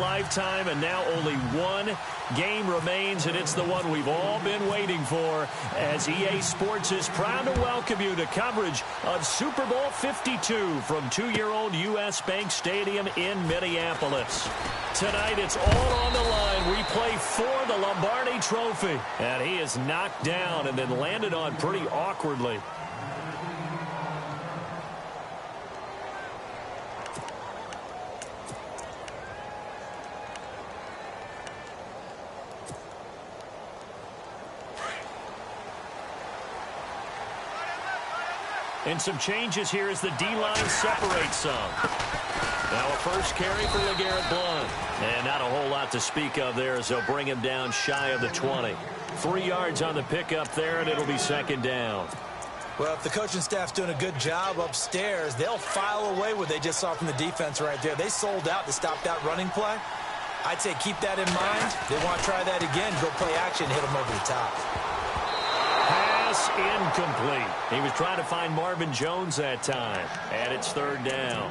Lifetime, and now only one game remains, and it's the one we've all been waiting for, as EA Sports is proud to welcome you to coverage of Super Bowl 52 from two-year-old U.S. Bank Stadium in Minneapolis. Tonight, it's all on the line. We play for the Lombardi Trophy, and he is knocked down and then landed on pretty awkwardly. And some changes here as the D-line separates some. Now a first carry for LeGarrette Blount. And not a whole lot to speak of there as they'll bring him down shy of the 20. 3 yards on the pickup there, and it'll be second down. Well, if the coaching staff's doing a good job upstairs, they'll file away what they just saw from the defense right there. They sold out to stop that running play. I'd say keep that in mind. They want to try that again, go play action, hit them over the top. Incomplete. He was trying to find Marvin Jones that time, and it's third down.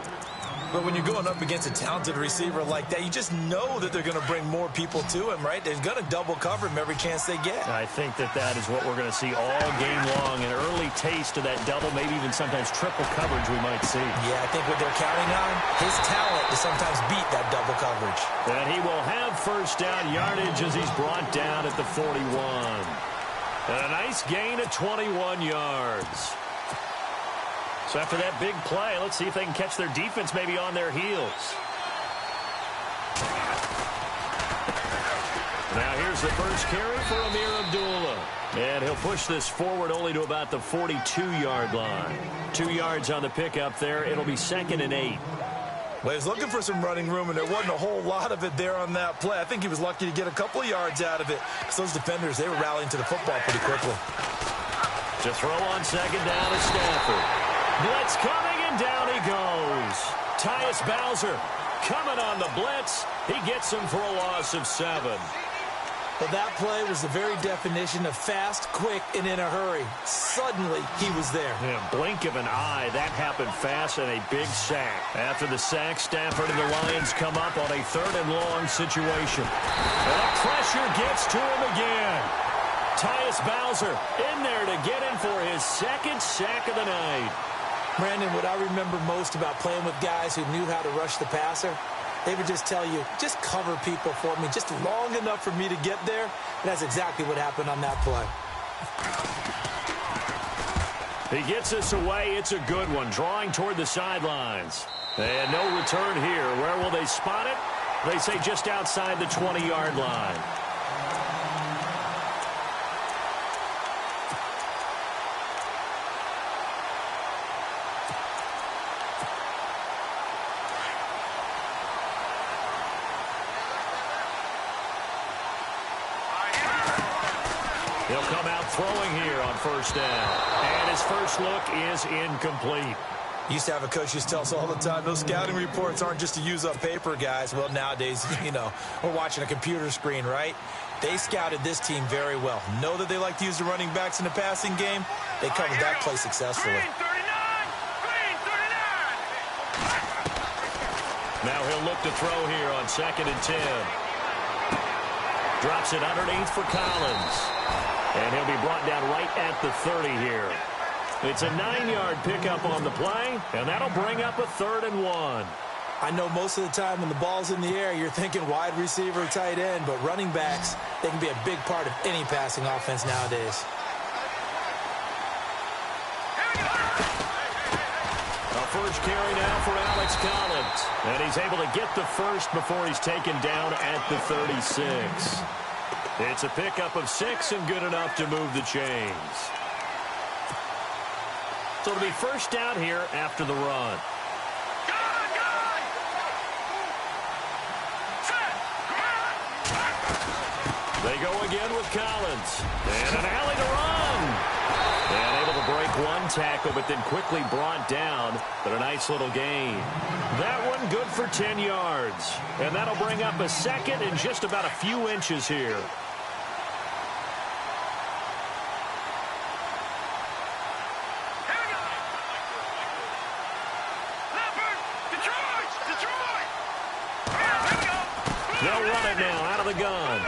But when you're going up against a talented receiver like that, you just know that they're going to bring more people to him, right? They're going to double cover him every chance they get. I think that is what we're going to see all game long, an early taste of that double, maybe even sometimes triple coverage we might see. Yeah, I think what they're counting on, his talent to sometimes beat that double coverage. And he will have first down yardage as he's brought down at the 41. And a nice gain of 21 yards. So after that big play, let's see if they can catch their defense maybe on their heels. Now here's the first carry for Amir Abdullah. And he'll push this forward only to about the 42-yard line. 2 yards on the pickup there. It'll be 2nd and 8. Well, he was looking for some running room, and there wasn't a whole lot of it there on that play. I think he was lucky to get a couple of yards out of it. Because those defenders, they were rallying to the football pretty quickly. To throw on second down is Stafford. Blitz coming, and down he goes. Tyus Bowser coming on the blitz. He gets him for a loss of 7. Well, that play was the very definition of fast, quick, and in a hurry. Suddenly, he was there. Yeah, blink of an eye. That happened fast and a big sack. After the sack, Stafford and the Lions come up on a 3rd and long situation. And the pressure gets to him again. Tyus Bowser in there to get him for his 2nd sack of the night. Brandon, what I remember most about playing with guys who knew how to rush the passer, they would just tell you, just cover people for me, just long enough for me to get there. And that's exactly what happened on that play. He gets us away. It's a good one, drawing toward the sidelines. And no return here. Where will they spot it? They say just outside the 20-yard line. He'll come out throwing here on first down. And his first look is incomplete. Used to have a coach who used to tell us all the time, those scouting reports aren't just to use up paper, guys. Well, nowadays, we're watching a computer screen, right? They scouted this team very well. Know that they like to use the running backs in the passing game. They covered that play successfully. Now he'll look to throw here on 2nd and 10. Drops it underneath for Collins. And he'll be brought down right at the 30 here. It's a 9-yard pickup on the play, and that'll bring up a 3rd and 1. I know most of the time when the ball's in the air, you're thinking wide receiver, tight end, but running backs, they can be a big part of any passing offense nowadays. A first carry now for Alex Collins. And he's able to get the first before he's taken down at the 36. It's a pickup of 6 and good enough to move the chains. So it'll be first down here after the run. They go again with Collins. And an alley to run. And able to break one tackle, but then quickly brought down. But a nice little gain. That one good for 10 yards. And that'll bring up a 2nd and just about a few inches here. They'll run it now out of the gun.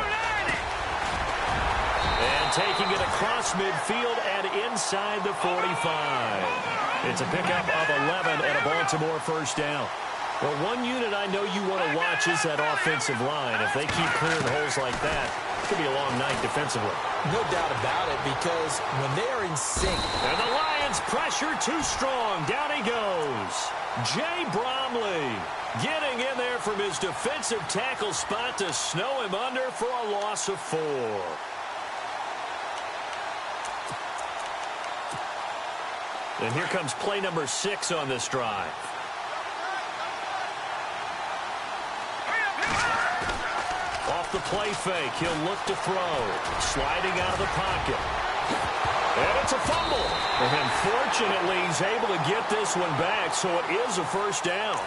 And taking it across midfield and inside the 45. It's a pickup of 11 and a Baltimore first down. Well, one unit I know you want to watch is that offensive line. If they keep clearing holes like that, it could be a long night defensively. No doubt about it, because when they are in sync. And the Lions pressure too strong. Down he goes. Jay Bromley getting in there from his defensive tackle spot to snow him under for a loss of 4. And here comes play number 6 on this drive. Off the play fake, he'll look to throw. Sliding out of the pocket. And it's a fumble. And fortunately, he's able to get this one back, so it is a first down.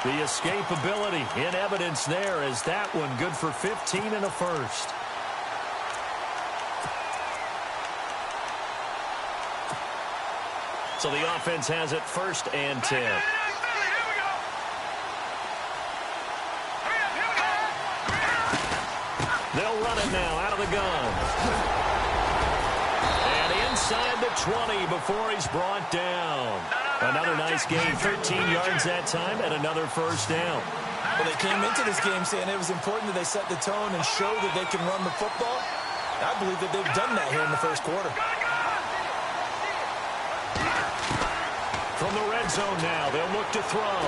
The escapability in evidence there as that one good for 15 and a first. So the offense has it first and 10. They'll run it now out of the gun. And inside the 20 before he's brought down. Another nice gain, 13 yards that time, and another first down. Well, they came into this game saying it was important that they set the tone and show that they can run the football. I believe that they've done that here in the first quarter. From the red zone now, they'll look to throw.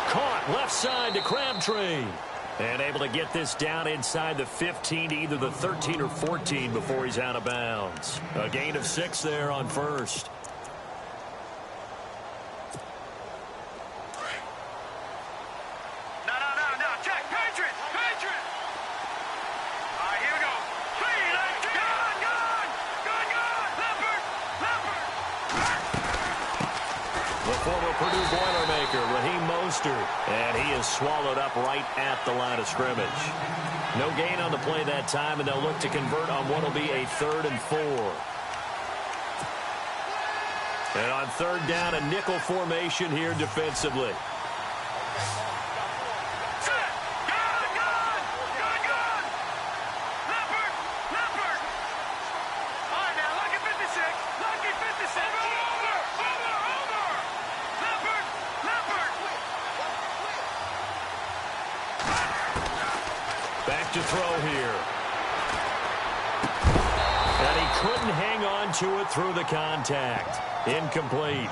Caught left side to Crabtree. And able to get this down inside the 15 to either the 13 or 14 before he's out of bounds. A gain of 6 there on first. No. Check. Patriot. All right, here we go. Leopard. The former Purdue Boilermaker, Raheem Mostert, and he is swallowed up right at the line of scrimmage. No gain on the play that time, and they'll look to convert on what will be a 3rd and 4. And on 3rd down, a nickel formation here defensively. Back to throw here. And he couldn't hang on to it through the contact. Incomplete.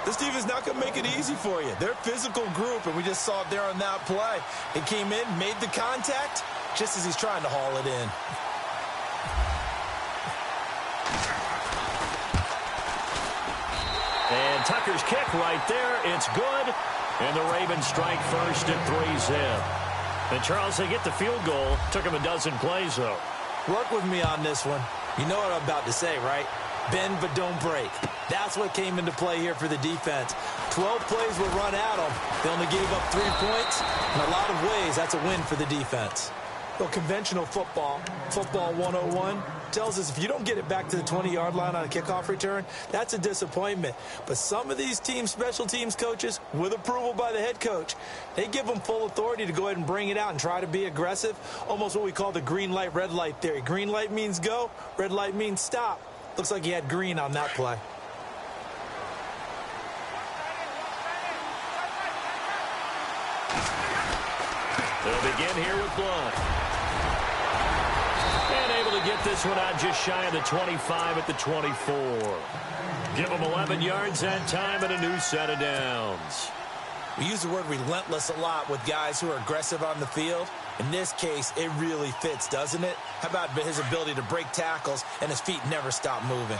This team is not going to make it easy for you. They're a physical group, and we just saw it there on that play. It came in, made the contact, just as he's trying to haul it in. And Tucker's kick right there. It's good. And the Ravens strike first at 3-zip. And Charles, they get the field goal. Took him a dozen plays, though. Work with me on this one. You know what I'm about to say, right? Bend but don't break. That's what came into play here for the defense. 12 plays were run at them. They only gave up 3 points. In a lot of ways, that's a win for the defense. Well, conventional football 101, tells us if you don't get it back to the 20-yard line on a kickoff return, that's a disappointment. But some of these teams, special teams coaches, with approval by the head coach, they give them full authority to go ahead and bring it out and try to be aggressive, almost what we call the green light, red light theory. Green light means go, red light means stop. Looks like he had green on that play. They'll begin here with Blunt. And able to get this one out just shy of the 25 at the 24. Give them 11 yards that time and a new set of downs. We use the word relentless a lot with guys who are aggressive on the field. In this case, it really fits, doesn't it? How about his ability to break tackles and his feet never stop moving?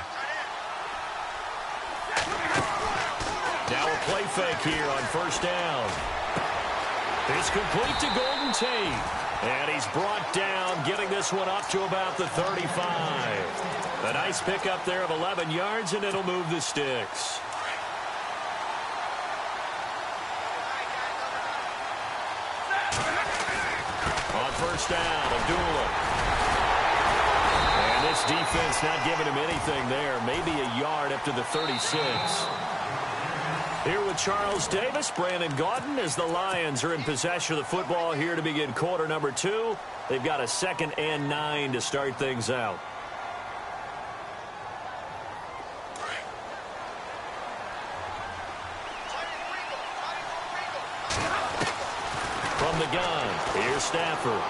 Now a play fake here on first down. It's complete to Golden Tate. And he's brought down, getting this one up to about the 35. A nice pickup there of 11 yards, and it'll move the sticks. On first down, Abdullah. And this defense not giving him anything there. Maybe a yard up to the 36. Here with Charles Davis, Brandon Gaudin, as the Lions are in possession of the football here to begin quarter number 2. They've got a 2nd and 9 to start things out. From the gun, here's Stafford.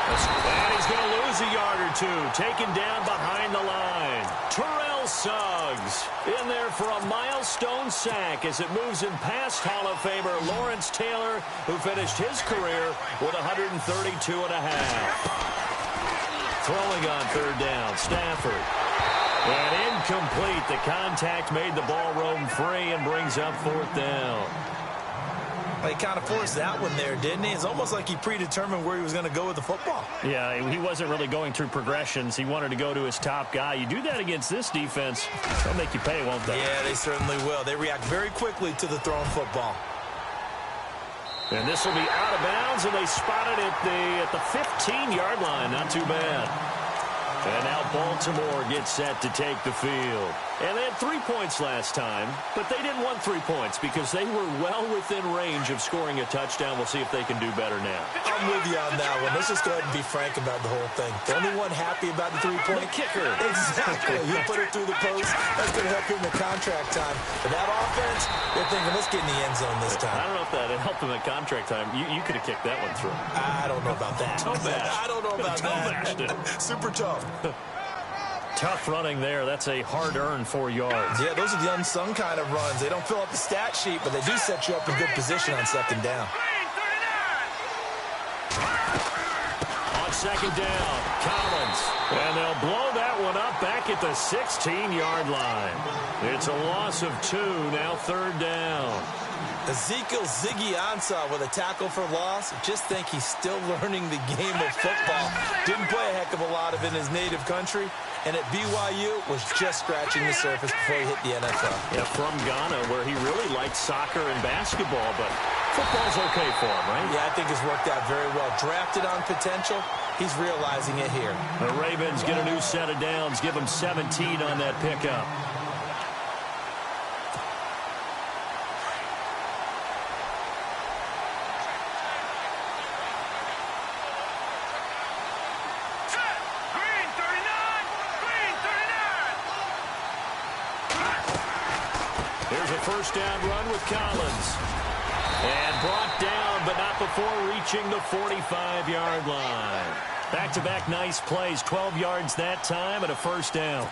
And he's going to lose a yard or two. Taken down behind the line. Terrell Suggs in there for a milestone sack as it moves in past Hall of Famer Lawrence Taylor, who finished his career with 132 and a half. Throwing on 3rd down, Stafford. And incomplete. The contact made the ball roam free and brings up 4th down. He kind of forced that one there, didn't he? It's almost like he predetermined where he was going to go with the football. Yeah, he wasn't really going through progressions. He wanted to go to his top guy. You do that against this defense, they'll make you pay, won't they? Yeah, they certainly will. They react very quickly to the thrown football. And this will be out of bounds, and they spot it at the 15-yard line. Not too bad. And now Baltimore gets set to take the field. And they had 3 points last time, but they didn't want 3 points because they were well within range of scoring a touchdown. We'll see if they can do better now. I'm with you on that one. Let's just go ahead and be frank about the whole thing. The only one happy about the 3-point kicker. Exactly. He put it through the post. That's going to help him in contract time. But that offense, they're thinking, let's get in the end zone this time. I don't know if that helped him at contract time. You could have kicked that one through. I don't know about that. I don't know about that. Super tough. Tough running there. That's a hard-earned 4 yards. Yeah, those are the unsung kind of runs. They don't fill up the stat sheet, but they do set you up in good position on 2nd down. On 2nd down, Collins. And they'll blow that one up back at the 16-yard line. It's a loss of 2, now 3rd down. Ezekiel Ziggy Ansah with a tackle for loss. Just think he's still learning the game of football. Didn't play a heck of a lot of it in his native country. And at BYU was just scratching the surface before he hit the NFL. Yeah, from Ghana, where he really liked soccer and basketball, but football's okay for him, right? Yeah, I think it's worked out very well. Drafted on potential, he's realizing it here. The Ravens get a new set of downs, give them 17 on that pickup. Here's a 1st down run with Collins. And brought down, but not before reaching the 45-yard line. Back-to-back nice plays, 12 yards that time and a 1st down.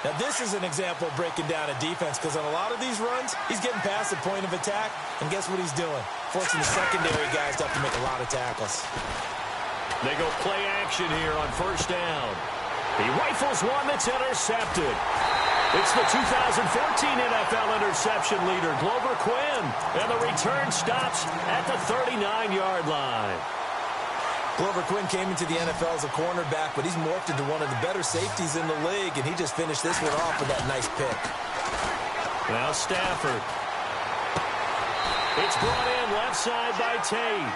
Now, this is an example of breaking down a defense because on a lot of these runs, he's getting past the point of attack, and guess what he's doing? Forcing the secondary guys to have to make a lot of tackles. They go play action here on 1st down. He rifles one that's intercepted. It's the 2014 NFL interception leader, Glover Quinn. And the return stops at the 39-yard line. Glover Quinn came into the NFL as a cornerback, but he's morphed into one of the better safeties in the league, and he just finished this one off with that nice pick. Now Stafford. It's brought in left side by Tate.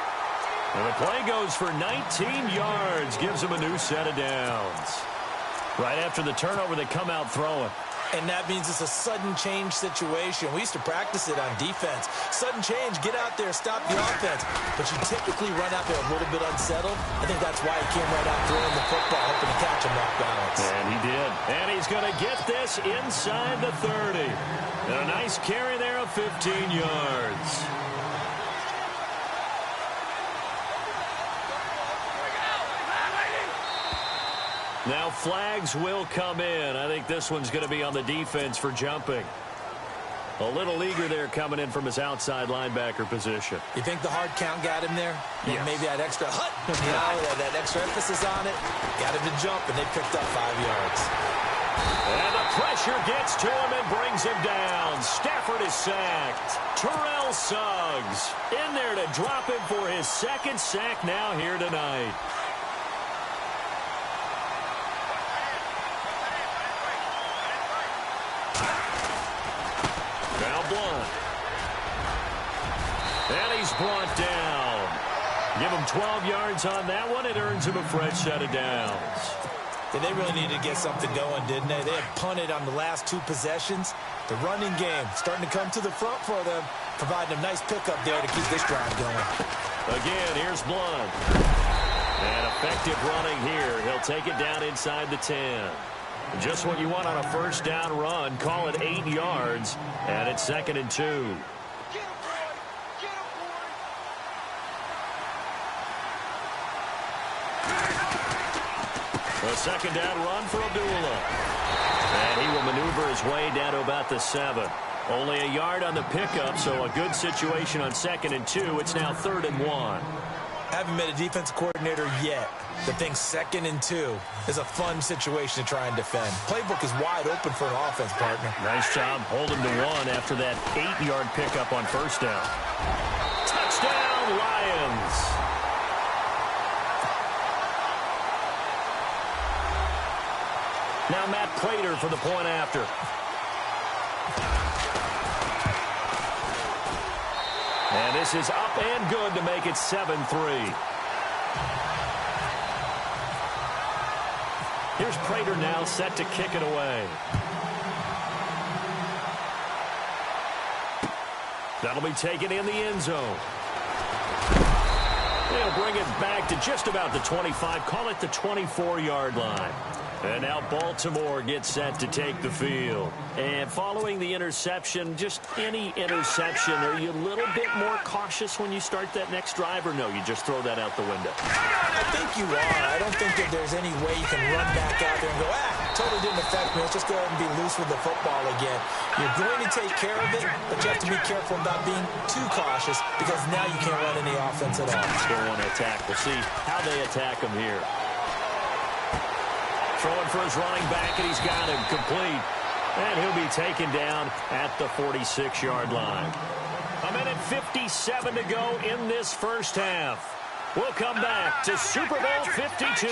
And the play goes for 19 yards, gives him a new set of downs. Right after the turnover, they come out throwing. And that means it's a sudden change situation. We used to practice it on defense. Sudden change, get out there, stop the offense. But you typically run out there a little bit unsettled. I think that's why he came right out throwing the football, hoping to catch him off balance. And he did. And he's going to get this inside the 30. And a nice carry there of 15 yards. Now flags will come in. I think this one's going to be on the defense for jumping. A little eager there coming in from his outside linebacker position. You think the hard count got him there? Yes. Maybe that extra that extra emphasis on it. Got him to jump, and they picked up 5 yards. And the pressure gets to him and brings him down. Stafford is sacked. Terrell Suggs in there to drop him for his 2nd sack now here tonight. And he's brought down. Give him 12 yards on that one. It earns him a fresh set of downs. Yeah, they really needed to get something going, didn't they? They had punted on the last 2 possessions. The running game starting to come to the front for them, providing a nice pickup there to keep this drive going. Again, here's Blunt. And effective running here. He'll take it down inside the 10. Just what you want on a first down run. Call it 8 yards, and it's 2nd and 2. A second down run for Abdullah. And he will maneuver his way down to about the 7. Only a yard on the pickup, so a good situation on 2nd and 2. It's now 3rd and 1. Haven't met a defense coordinator yet that thinks 2nd and 2 is a fun situation to try and defend. Playbook is wide open for an offense, partner. Nice job holding to 1 after that 8-yard pickup on first down. Touchdown, Lions. Now Matt Prater for the point after. And this is up and good to make it 7-3. Here's Prater now set to kick it away. That'll be taken in the end zone. They'll bring it back to just about the 25. Call it the 24-yard line. And now Baltimore gets set to take the field. And following the interception, just any interception, are you a little bit more cautious when you start that next drive, or no, you just throw that out the window? I think you are. I don't think that there's any way you can run back out there and go, totally didn't affect me. Let's just go ahead and be loose with the football again. You're going to take care of it, but you have to be careful about being too cautious because now you can't run any offense at all. Still want to attack. We'll see how they attack him here. Throwing for his running back, and he's got him complete. And he'll be taken down at the 46-yard line. 1:57 to go in this first half. We'll come back to Super Bowl 52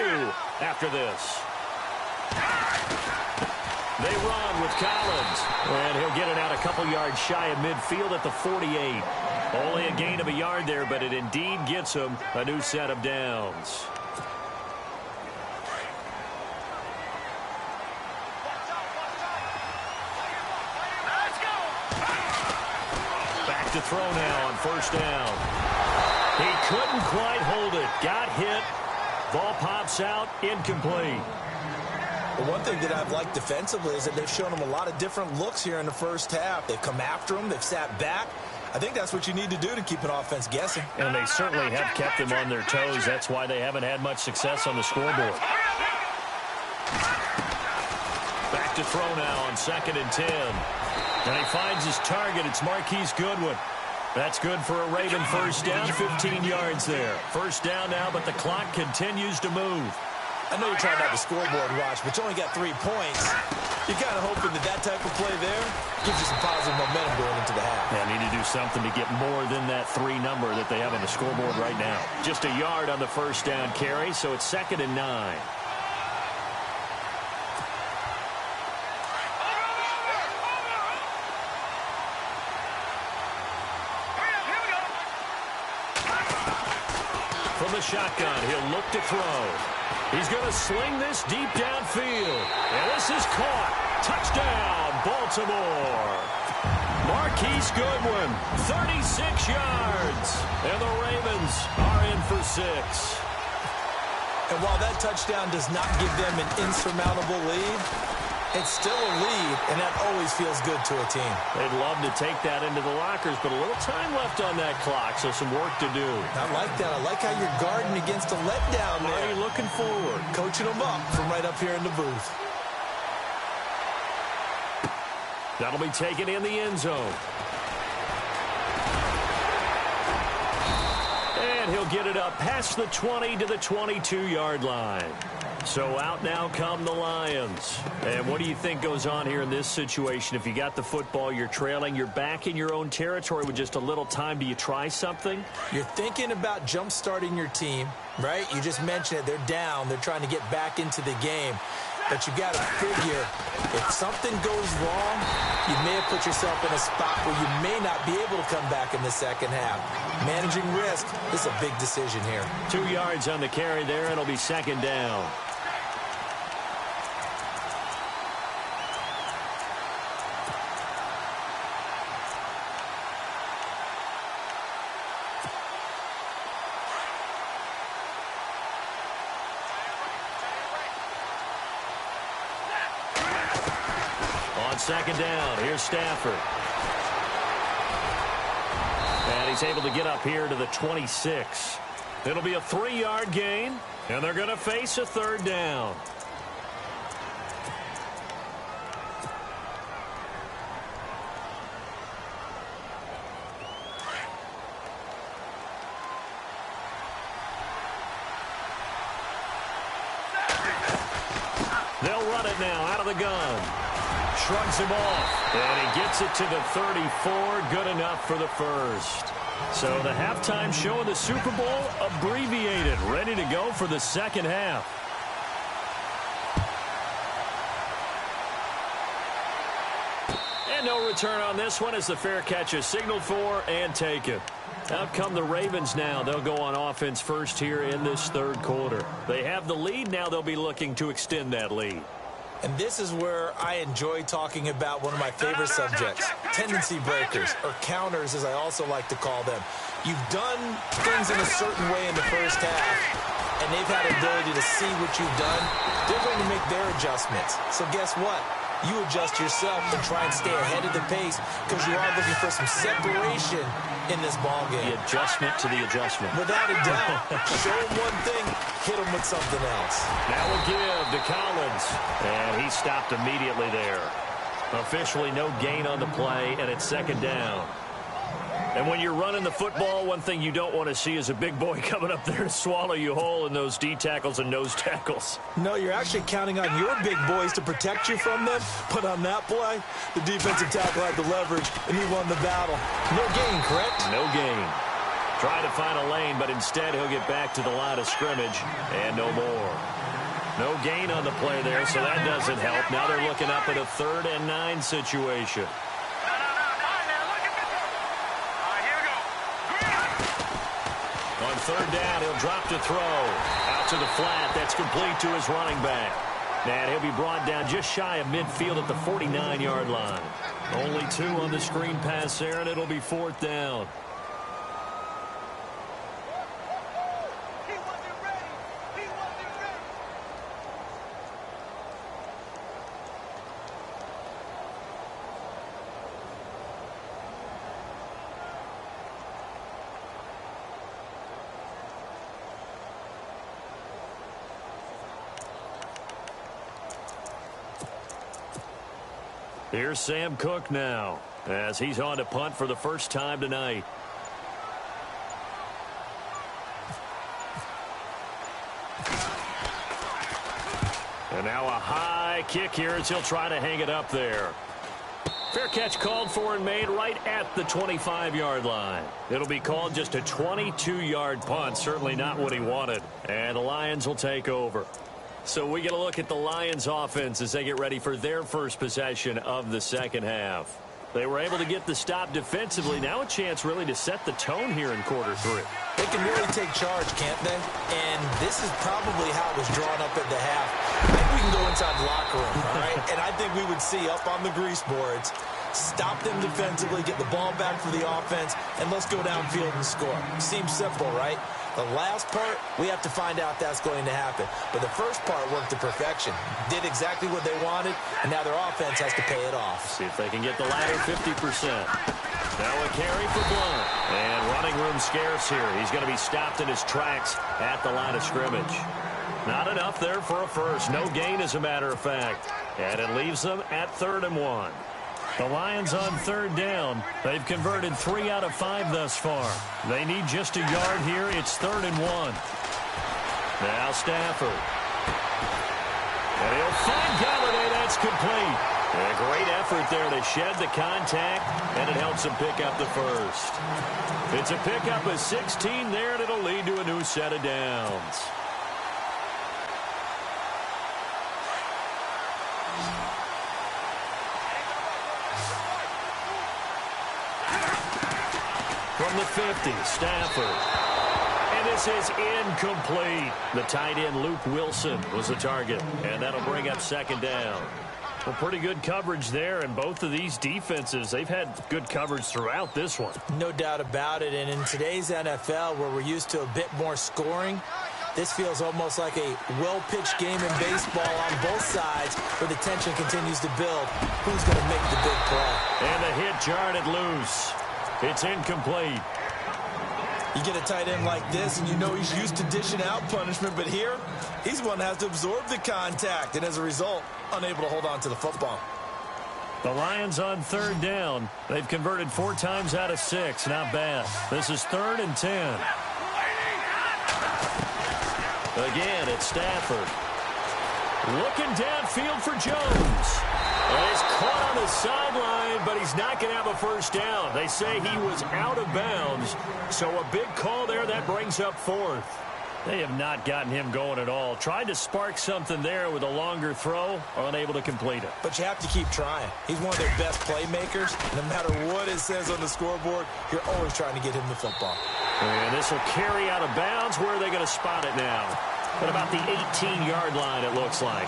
after this. They run with Collins, and he'll get it out a couple yards shy of midfield at the 48. Only a gain of a yard there, but it indeed gets him a new set of downs. To throw now on first down. He couldn't quite hold it. Got hit. Ball pops out. Incomplete. The one thing that I've liked defensively is that they've shown him a lot of different looks here in the first half. They've come after him. They've sat back. I think that's what you need to do to keep an offense guessing. And they certainly have kept them on their toes. That's why they haven't had much success on the scoreboard. Back to throw now on 2nd and 10. And he finds his target. It's Marquise Goodwin. That's good for a Raven first down, 15 yards there. First down now, but the clock continues to move. I know you're trying to have the scoreboard watch, but you only got 3 points. You're kind of hoping that that type of play there gives you some positive momentum going into the half. Yeah, need to do something to get more than that 3 number that they have on the scoreboard right now. Just a yard on the first down carry, so it's 2nd and 9. From the shotgun, he'll look to throw. He's going to sling this deep downfield. And this is caught. Touchdown, Baltimore. Marquise Goodwin, 36 yards. And the Ravens are in for 6. And while that touchdown does not give them an insurmountable lead, it's still a lead, and that always feels good to a team. They'd love to take that into the lockers, but a little time left on that clock, so some work to do. I like that. I like how you're guarding against a letdown there. Already looking forward. Coaching them up from right up here in the booth. That'll be taken in the end zone. And he'll get it up past the 20 to the 22-yard line. So out now come the Lions. And what do you think goes on here in this situation? If you got the football, you're trailing, you're back in your own territory with just a little time. Do you try something? You're thinking about jump-starting your team, right? You just mentioned it. They're down. They're trying to get back into the game. But you got to figure, if something goes wrong, you may have put yourself in a spot where you may not be able to come back in the second half. Managing risk, this is a big decision here. 2 yards on the carry there, and it'll be 2nd down. second down. Here's Stafford. And he's able to get up here to the 26. It'll be a 3-yard gain, and they're going to face a third down. They'll run it now out of the gun. Shrugs him off. And he gets it to the 34. Good enough for the first. So the halftime show in the Super Bowl abbreviated. Ready to go for the second half. And no return on this one as the fair catch is signaled for and taken. Out come the Ravens now. They'll go on offense first here in this third quarter. They have the lead. Now they'll be looking to extend that lead. And this is where I enjoy talking about one of my favorite subjects, tendency breakers, or counters as I also like to call them. You've done things in a certain way in the first half, and they've had an ability to see what you've done. They're going to make their adjustments. So guess what? You adjust yourself and try and stay ahead of the pace because you are looking for some separation in this ball game. The adjustment to the adjustment. Without a doubt. Show him one thing, hit him with something else. Now we'll give to Collins. And he stopped immediately there. Officially no gain on the play, and it's second down. And when you're running the football, one thing you don't want to see is a big boy coming up there to swallow you whole in those D tackles and nose tackles. No, you're actually counting on your big boys to protect you from them. But on that play, the defensive tackle had the leverage, and he won the battle. No gain, correct? No gain. Try to find a lane, but instead he'll get back to the line of scrimmage, and no more. No gain on the play there, so that doesn't help. Now they're looking up at a 3rd and 9 situation. On third down, he'll drop to throw. Out to the flat. That's complete to his running back. And he'll be brought down just shy of midfield at the 49-yard line. Only 2 on the screen pass there, and it'll be 4th down. Here's Sam Cook now as he's on to punt for the first time tonight. And now a high kick here as he'll try to hang it up there. Fair catch called for and made right at the 25-yard line. It'll be called just a 22-yard punt. Certainly not what he wanted. And the Lions will take over. So we get a look at the Lions offense as they get ready for their first possession of the second half. They were able to get the stop defensively. Now a chance really to set the tone here in quarter 3. They can really take charge, can't they? And this is probably how it was drawn up at the half. I think we can go inside the locker room, all right? And I think we would see up on the grease boards, stop them defensively, get the ball back for the offense, and let's go downfield and score. Seems simple, right? The last part, we have to find out that's going to happen. But the first part worked to perfection. Did exactly what they wanted, and now their offense has to pay it off. See if they can get the latter 50%. Now a carry for Blunt. And running room scarce here. He's going to be stopped in his tracks at the line of scrimmage. Not enough there for a first. No gain, as a matter of fact. And it leaves them at 3rd and 1. The Lions on 3rd down. They've converted 3 out of 5 thus far. They need just a yard here. It's 3rd and 1. Now Stafford. And he'll find Galladay. That's complete. And a great effort there to shed the contact, and it helps him pick up the first. It's a pickup of 16 there, and it'll lead to a new set of downs. From the 50, Stafford. And this is incomplete. The tight end, Luke Wilson, was the target. And that'll bring up 2nd down. Well, pretty good coverage there. And both of these defenses, they've had good coverage throughout this one. No doubt about it. And in today's NFL, where we're used to a bit more scoring, This feels almost like a well-pitched game in baseball on both sides where the tension continues to build. Who's going to make the big play? And the hit jarred it loose. It's incomplete. You get a tight end like this, and you know he's used to dishing out punishment, but here, he's one that has to absorb the contact, and as a result, unable to hold on to the football. The Lions on third down. They've converted 4 times out of 6. Not bad. This is 3rd and 10. Again, it's Stafford. Looking downfield for Jones. And he's caught on the sideline, but he's not going to have a first down. They say he was out of bounds, so a big call there that brings up 4th. They have not gotten him going at all. Tried to spark something there with a longer throw, unable to complete it. But you have to keep trying. He's one of their best playmakers. No matter what it says on the scoreboard, you're always trying to get him the football. And this will carry out of bounds. Where are they going to spot it now? At about the 18-yard line, it looks like.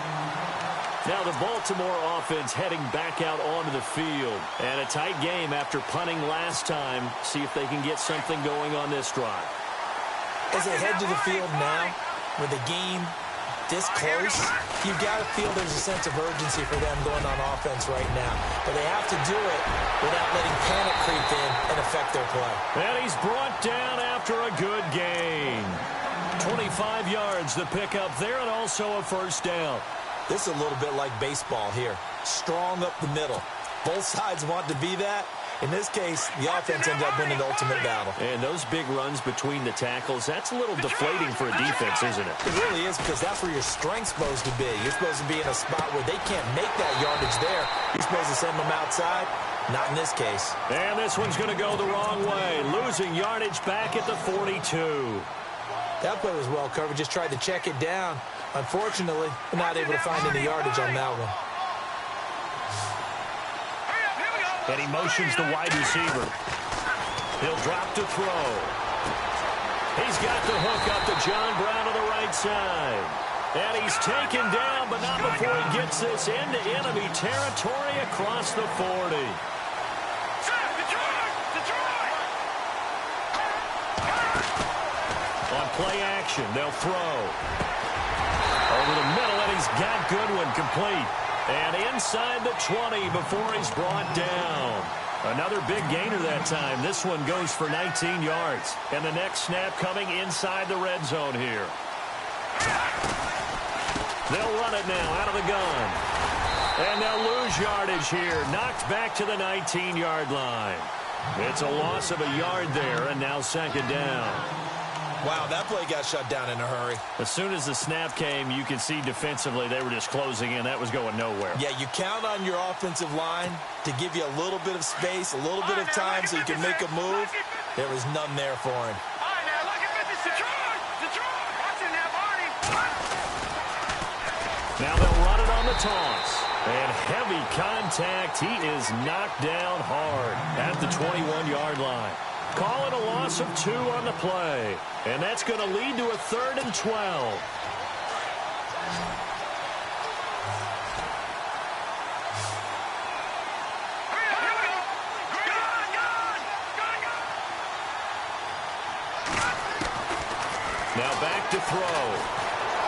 Now the Baltimore offense heading back out onto the field. And a tight game after punting last time. See if they can get something going on this drive. As they head to the field now, with the game this close, you've got to feel there's a sense of urgency for them going on offense right now. But they have to do it without letting panic creep in and affect their play. And he's brought down after a good gain. 25 yards the pickup there, and also a first down. This is a little bit like baseball here. Strong up the middle. Both sides want to be that. In this case, the offense ends up winning the ultimate battle. And those big runs between the tackles, that's a little deflating for a defense, isn't it? It really is, because that's where your strength's supposed to be. You're supposed to be in a spot where they can't make that yardage there. You're supposed to send them outside. Not in this case. And this one's going to go the wrong way. Losing yardage back at the 42. That play was well covered. Just tried to check it down. Unfortunately, we're not able to find any yardage on that one. And he motions the wide receiver. He'll drop to throw. He's got the hook up to John Brown on the right side. And he's taken down, but not before he gets this into enemy territory across the 40. On play action, they'll throw. Over the middle, and he's got Goodwin complete. And inside the 20 before he's brought down. Another big gainer that time. This one goes for 19 yards. And the next snap coming inside the red zone here. They'll run it now out of the gun. And they'll lose yardage here. Knocked back to the 19-yard line. It's a loss of a yard there, and now 2nd down. Wow, that play got shut down in a hurry. As soon as the snap came, you can see defensively they were just closing in. That was going nowhere. Yeah, you count on your offensive line to give you a little bit of space, a little bit of time so you can make a move. There was none there for him. Now they'll run it on the toss. And heavy contact. He is knocked down hard at the 21-yard line. Call it a loss of 2 on the play. And that's going to lead to a 3rd and 12. Now back to throw.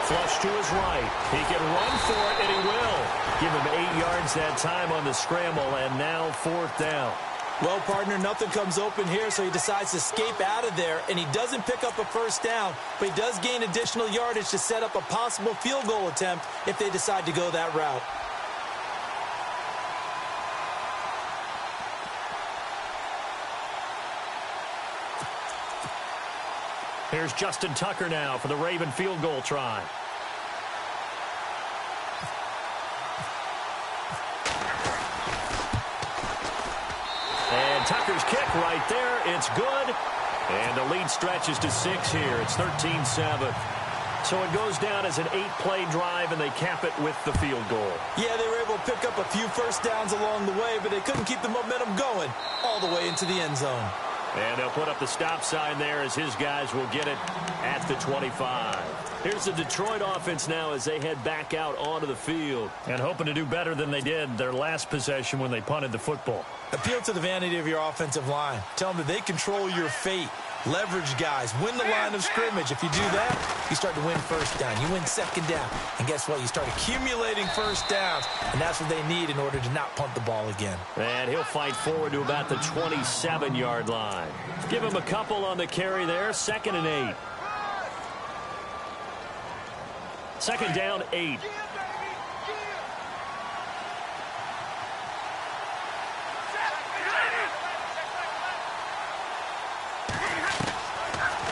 Flush to his right. He can run for it, and he will. Give him 8 yards that time on the scramble, and now 4th down. Well, partner, nothing comes open here, so he decides to escape out of there, and he doesn't pick up a first down, but he does gain additional yardage to set up a possible field goal attempt if they decide to go that route. Here's Justin Tucker now for the Raven field goal try. And Tucker's kick right there. It's good. And the lead stretches to 6 here. It's 13-7. So it goes down as an 8-play drive, and they cap it with the field goal. Yeah, they were able to pick up a few first downs along the way, but they couldn't keep the momentum going all the way into the end zone. And they'll put up the stop sign there as his guys will get it at the 25. Here's the Detroit offense now as they head back out onto the field. And hoping to do better than they did their last possession when they punted the football. Appeal to the vanity of your offensive line. Tell them that they control your fate. leverage guys, win the line of scrimmage. If you do that, you start to win first down. You win second down. And guess what? You start accumulating first downs, and that's what they need in order to not punt the ball again. And he'll fight forward to about the 27-yard line. Give him a couple on the carry there. 2nd and 8. 2nd down, 8.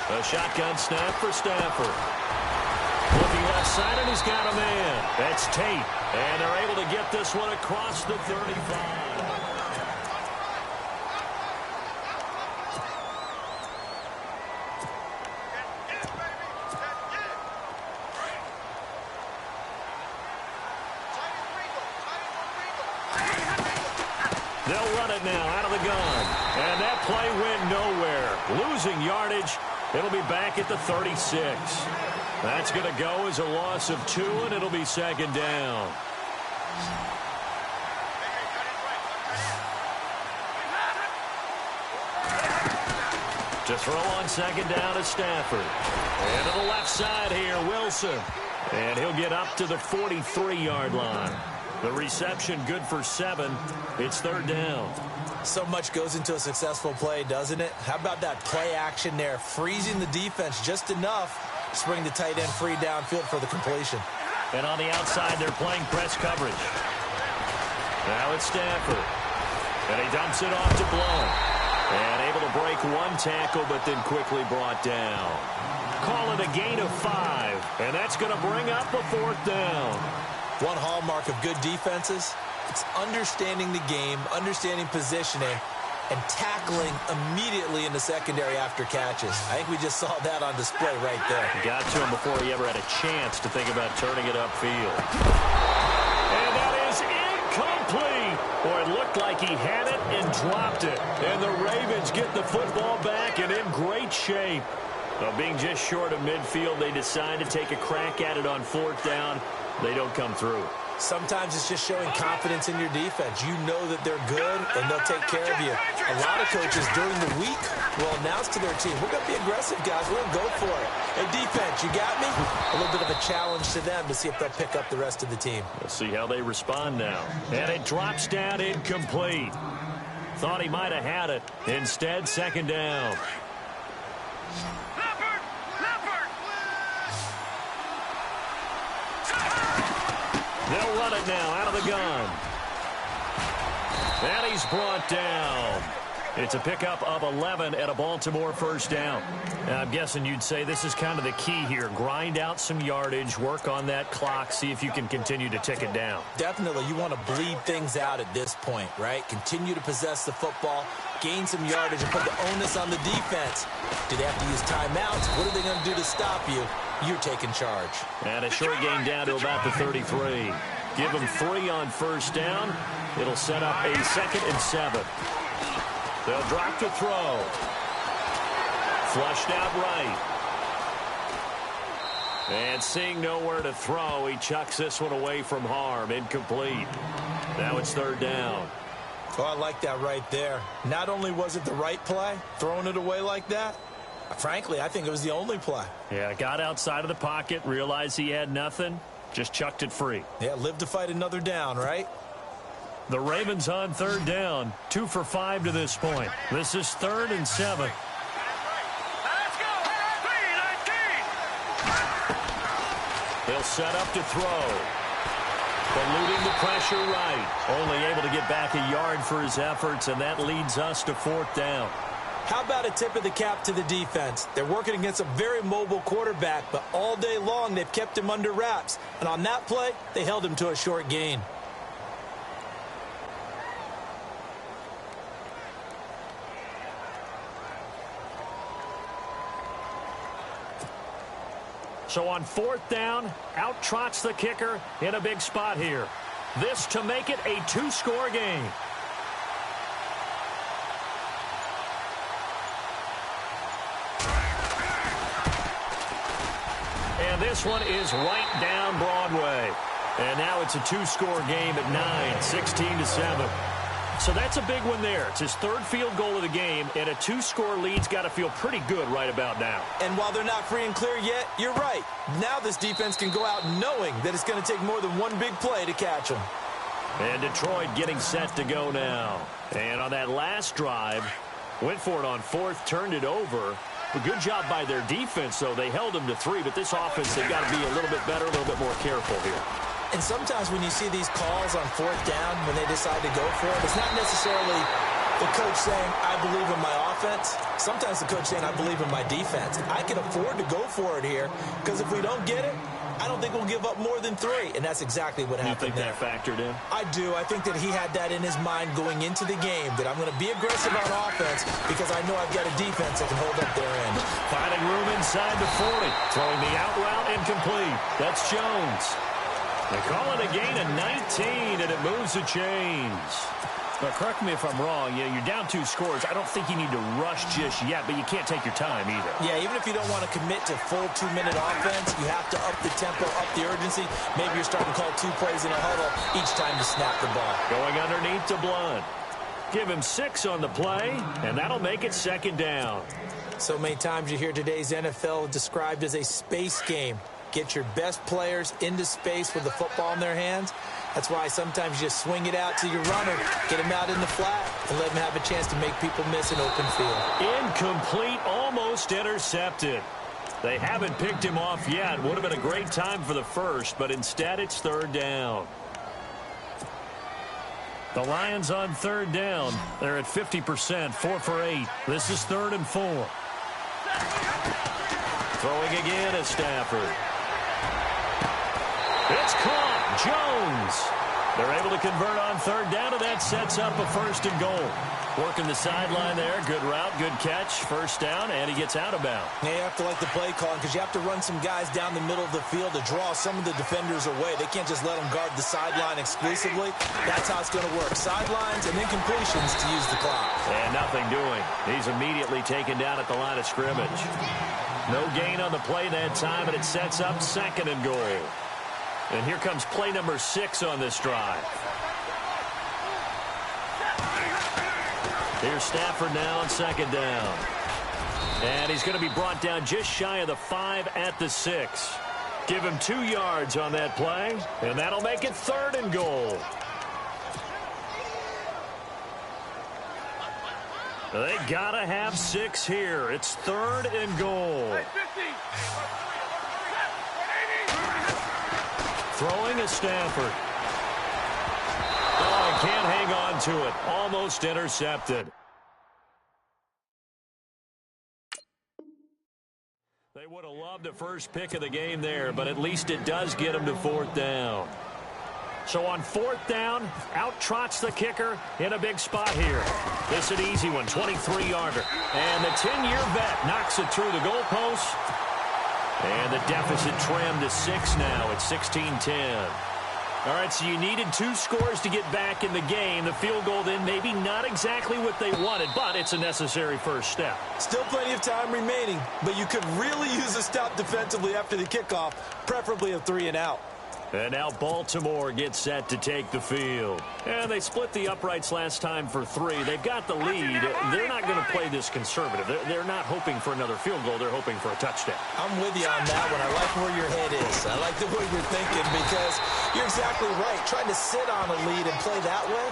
A shotgun snap for Stafford. Looking left side, and he's got a man. That's Tate. And they're able to get this one across the 35. They'll run it now out of the gun. And that play went nowhere. Losing yardage. It'll be back at the 36. That's going to go as a loss of 2, and it'll be 2nd down. To throw on 2nd down is Stafford. And to the left side here, Wilson. And he'll get up to the 43-yard line. The reception good for 7. It's 3rd down. So much goes into a successful play, doesn't it? How about that play action there? Freezing the defense just enough to bring the tight end free downfield for the completion. And on the outside, they're playing press coverage. Now it's Stafford. And he dumps it off to Blount. And able to break 1 tackle, but then quickly brought down. Call it a gain of 5. And that's going to bring up a 4th down. One hallmark of good defenses, it's understanding the game, understanding positioning, and tackling immediately in the secondary after catches. I think we just saw that on display right there. Got to him before he ever had a chance to think about turning it upfield. And that is incomplete. Boy, it looked like he had it and dropped it. And the Ravens get the football back and in great shape. Being just short of midfield, they decide to take a crack at it on 4th down. They don't come through. Sometimes it's just showing confidence in your defense. You know that they're good, and they'll take care of you. A lot of coaches during the week will announce to their team, we're going to be aggressive, guys. We're going to go for it. Hey, defense, you got me? A little bit of a challenge to them to see if they'll pick up the rest of the team. We'll see how they respond now. And it drops down incomplete. Thought he might have had it. Instead, 2nd down. They'll run it now out of the gun. And he's brought down. It's a pickup of 11 and a Baltimore 1st down. Now, I'm guessing you'd say this is kind of the key here. Grind out some yardage, work on that clock, see if you can continue to tick it down. Definitely. You want to bleed things out at this point, right? Continue to possess the football, gain some yardage, and put the onus on the defense. Do they have to use timeouts? What are they going to do to stop you? You're taking charge. And a short gain down to about the 33. Give them 3 on 1st down. It'll set up a 2nd and 7. They'll drop to throw. Flushed out right. And seeing nowhere to throw, he chucks this one away from harm. Incomplete. Now it's 3rd down. Oh, I like that right there. Not only was it the right play, throwing it away like that, frankly, I think it was the only play. Yeah, got outside of the pocket, realized he had nothing, just chucked it free. Yeah, live to fight another down, right? The Ravens on 3rd down, 2 for 5 to this point. This is 3rd and 7. Let's go. They'll set up to throw. Eluding the pressure right. Only able to get back a yard for his efforts, and that leads us to 4th down. How about a tip of the cap to the defense? They're working against a very mobile quarterback, but all day long they've kept him under wraps. And on that play, they held him to a short gain. So on 4th down, out trots the kicker in a big spot here. This to make it a 2-score game. And this one is right down Broadway. And now it's a 2-score game at 9, 16-7. So that's a big one there. It's his third field goal of the game, and a 2-score lead's got to feel pretty good right about now. And while they're not free and clear yet, you're right. Now this defense can go out knowing that it's going to take more than one big play to catch them. And Detroit getting set to go now. And on that last drive, went for it on fourth, turned it over. A good job by their defense, though. They held them to 3, but this offense, they've got to be a little bit better, a little bit more careful here. And sometimes when you see these calls on fourth down, when they decide to go for it, it's not necessarily the coach saying, I believe in my offense. Sometimes the coach saying, I believe in my defense. I can afford to go for it here because if we don't get it, I don't think we'll give up more than 3. And that's exactly what happened there. You think that factored in? I do. I think that he had that in his mind going into the game, that I'm going to be aggressive on offense because I know I've got a defense that can hold up their end. Finding room inside the 40. Throwing the out route incomplete. That's Jones. They call it a gain of 19, and it moves the chains. Now, correct me if I'm wrong. Yeah, you're down 2 scores. I don't think you need to rush just yet, but you can't take your time either. Yeah, even if you don't want to commit to full 2-minute offense, you have to up the tempo, up the urgency. Maybe you're starting to call 2 plays in a huddle each time you snap the ball. Going underneath to Blunt. Give him 6 on the play, and that'll make it second down. So many times you hear today's NFL described as a space game. Get your best players into space with the football in their hands. That's why sometimes you just swing it out to your runner, get him out in the flat, and let him have a chance to make people miss an open field. Incomplete, almost intercepted. They haven't picked him off yet. Would have been a great time for the first, but instead it's third down. The Lions on third down. They're at 50%, 4 for 8. This is 3rd and 4. Throwing again at Stafford. It's caught. Jones. They're able to convert on third down, and that sets up a 1st and goal. Working the sideline there. Good route, good catch. 1st down, and he gets out of bounds. Yeah, you have to like the play calling because you have to run some guys down the middle of the field to draw some of the defenders away. They can't just let them guard the sideline exclusively. That's how it's going to work. Sidelines and then completions to use the clock. And nothing doing. He's immediately taken down at the line of scrimmage. No gain on the play that time, and it sets up 2nd and goal. And here comes play number 6 on this drive. Here's Stafford now on 2nd down. And he's going to be brought down just shy of the 5 at the 6. Give him 2 yards on that play, and that'll make it 3rd and goal. They gotta have 6 here. It's 3rd and goal. Throwing is Stafford. Oh, he can't hang on to it. Almost intercepted. They would have loved the first pick of the game there, but at least it does get them to 4th down. So on 4th down, out trots the kicker in a big spot here. This is an easy one, 23-yarder. And the 10-year vet knocks it through the goalpost. And the deficit trimmed to 6 now at 16-10. All right, so you needed 2 scores to get back in the game. The field goal then maybe not exactly what they wanted, but it's a necessary first step. Still plenty of time remaining, but you could really use a stop defensively after the kickoff, preferably a 3 and out. And now Baltimore gets set to take the field. And they split the uprights last time for 3. They've got the lead. They're not going to play this conservative. They're not hoping for another field goal. They're hoping for a touchdown. I'm with you on that one. I like where your head is. I like the way you're thinking because you're exactly right. Trying to sit on a lead and play that way,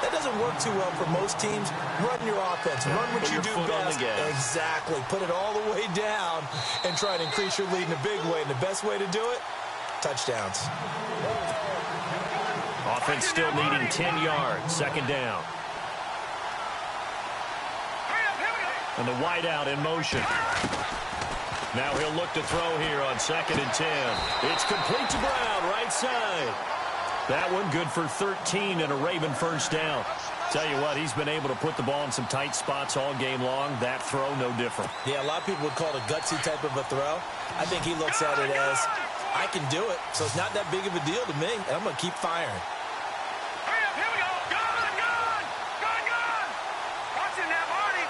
that doesn't work too well for most teams. Run your offense. Run what you do best. Exactly. Put it all the way down and try to increase your lead in a big way. And the best way to do it, touchdowns. Offense still needing 10 yards. 2nd down. And the wideout in motion. Now he'll look to throw here on 2nd and 10. It's complete to Brown, right side. That one good for 13 and a Raven 1st down. Tell you what, he's been able to put the ball in some tight spots all game long. That throw, no different. Yeah, a lot of people would call it a gutsy type of a throw. I think he looks at it as, I can do it, so it's not that big of a deal to me, and I'm going to keep firing. Here we go. Gone. Watching that, Marty.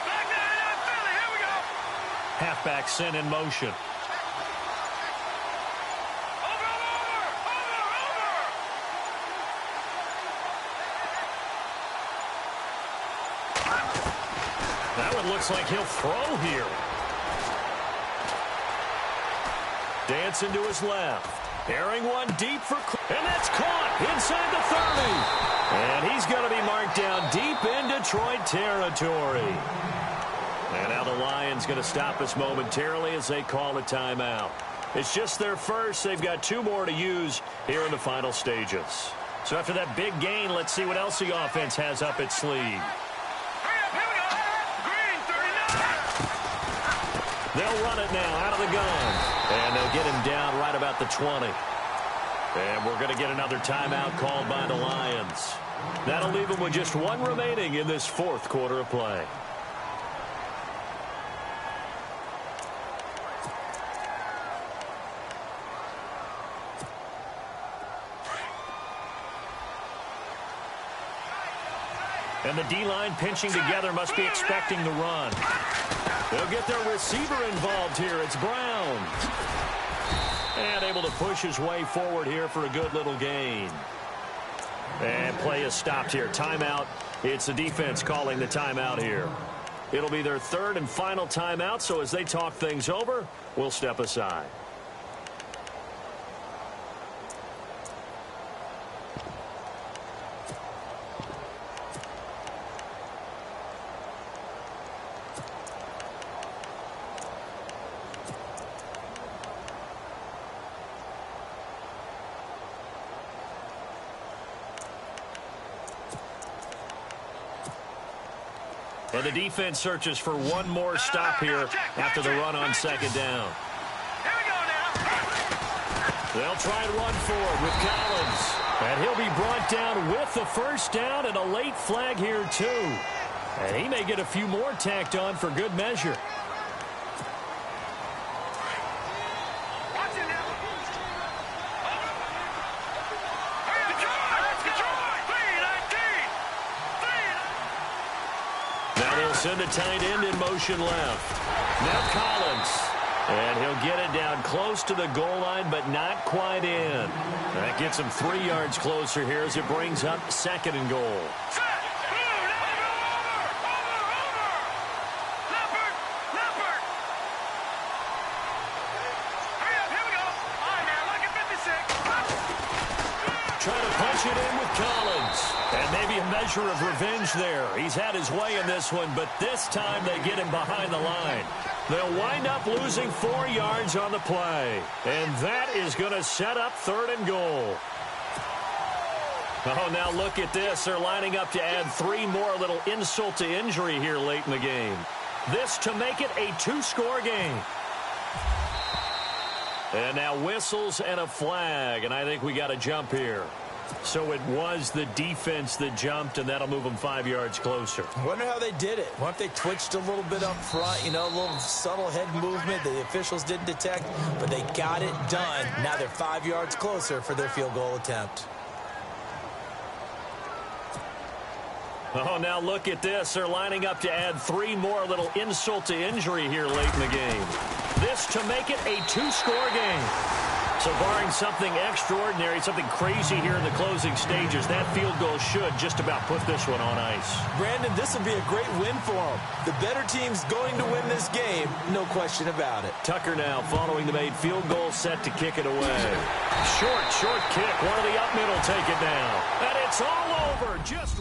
Back to Philly. Here we go. Halfback sent in motion. That one looks like he'll throw here. Dancing to his left. Airing one deep for... And that's caught inside the 30. And he's going to be marked down deep in Detroit territory. And now the Lions going to stop us momentarily as they call a timeout. It's just their first. They've got 2 more to use here in the final stages. So after that big gain, let's see what else the offense has up its sleeve. They'll run it now out of the gun. And they'll get him down right about the 20. And we're going to get another timeout called by the Lions. That'll leave them with just 1 remaining in this 4th quarter of play. And the D-line pinching together must be expecting the run. They'll get their receiver involved here. It's Brown. And able to push his way forward here for a good little gain. And play is stopped here. Timeout. It's the defense calling the timeout here. It'll be their 3rd and final timeout, so as they talk things over, we'll step aside. And the defense searches for one more stop here after the run on 2nd down. Here we go now. They'll try and run forward with Collins. And he'll be brought down with the 1st down and a late flag here too. And he may get a few more tacked on for good measure. Watch it now. Now they'll send a tight end in motion left. Now Collins. And he'll get it down close to the goal line, but not quite in. That gets him 3 yards closer here as it brings up 2nd and goal. Trying to punch it in with Collins. And maybe a measure of revenge there. He's had his way in this one, but this time they get him behind the line. They'll wind up losing 4 yards on the play. And that is going to set up 3rd and goal. Oh, now look at this. They're lining up to add 3 more, a little insult to injury here late in the game. This to make it a 2-score game. And now whistles and a flag, and I think we got a jump here. So it was the defense that jumped, and that'll move them 5 yards closer. I wonder how they did it. What if they twitched a little bit up front, you know, a little subtle head movement that the officials didn't detect, but they got it done. Now they're 5 yards closer for their field goal attempt. Oh, now look at this. They're lining up to add 3 more, a little insult to injury here late in the game. This to make it a 2-score game. So barring something extraordinary, something crazy here in the closing stages, that field goal should just about put this one on ice. Brandon, this would be a great win for them. The better team's going to win this game, no question about it. Tucker now following the made field goal, set to kick it away. Short kick. One of the up middle take it down. And it's all over. Just